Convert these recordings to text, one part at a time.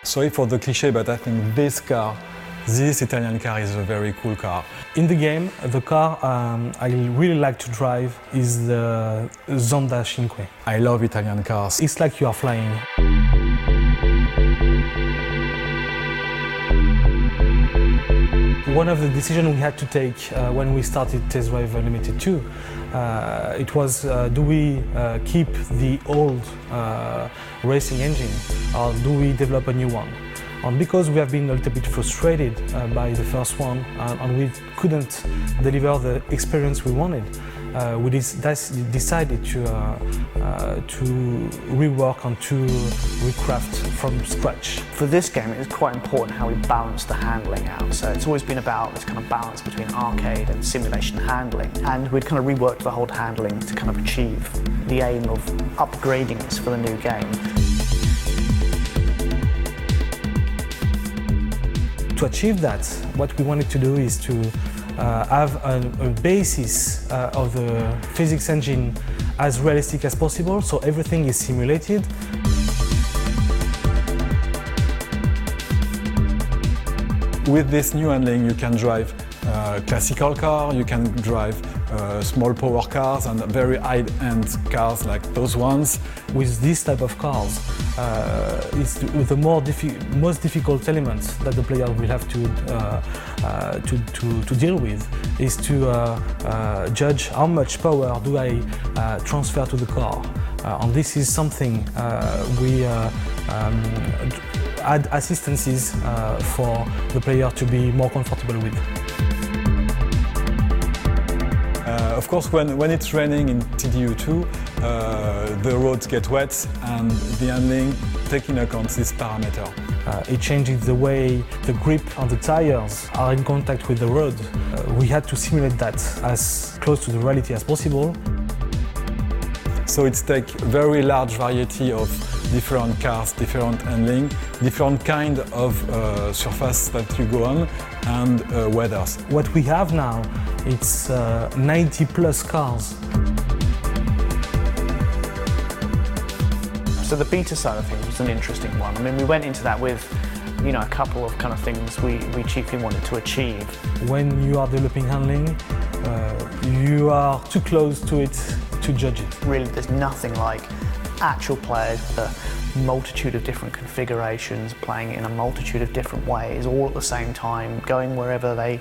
Sorry for the cliché, but I think this Italian car is a very cool car. In the game, the car I really like to drive is the Zonda Cinque. I love Italian cars. It's like you are flying. One of the decisions we had to take when we started Test Drive Unlimited 2, it was do we keep the old racing engine or do we develop a new one? And because we have been a little bit frustrated by the first one and we couldn't deliver the experience we wanted, we decided to rework and to recraft from scratch. For this game, it was quite important how we balanced the handling out. So it's always been about this kind of balance between arcade and simulation handling. And we'd kind of reworked the whole handling to kind of achieve the aim of upgrading this for the new game. To achieve that, what we wanted to do is to have a basis of the physics engine as realistic as possible, so everything is simulated. With this new handling, you can drive a classical car, you can drive small power cars and very high-end cars like those ones. With this type of cars, it's the most difficult element that the player will have to deal with is to judge how much power do I transfer to the car. And this is something we add assistances for the player to be more comfortable with. Of course, when it's raining in TDU2, the roads get wet and the handling taking account this parameter. It changes the way the grip and the tires are in contact with the road. We had to simulate that as close to the reality as possible. So it's take very large variety of different cars, different handling, different kind of surface that you go on, and weathers. What we have now, it's 90 plus cars. So the beta side of things was an interesting one. I mean, we went into that with, you know, a couple of kind of things we chiefly wanted to achieve. When you are developing handling, you are too close to it to judge it. Really, there's nothing like actual players with a multitude of different configurations, playing it in a multitude of different ways, all at the same time, going wherever they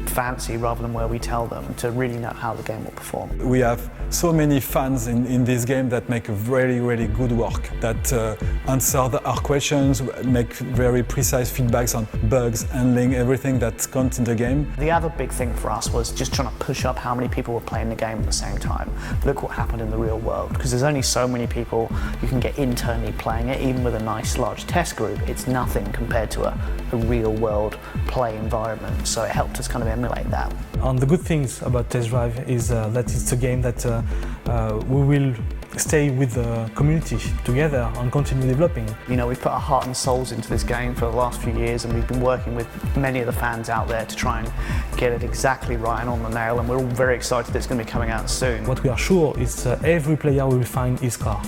fancy rather than where we tell them, to really know how the game will perform. We have so many fans in this game that make a really, really good work, that answer our questions, make very precise feedbacks on bugs, handling, everything that counts in the game. The other big thing for us was just trying to push up how many people were playing the game at the same time. Look what happened in the real world, because there's only so many people you can get internally playing it, even with a nice large test group. It's nothing compared to a real world play environment, so it helped us kind of emulate that. And the good things about Test Drive is that it's a game that we will stay with the community together and continue developing. You know, we've put our heart and souls into this game for the last few years, and we've been working with many of the fans out there to try and get it exactly right and on the nail, and we're all very excited that it's going to be coming out soon. What we are sure is every player will find his car.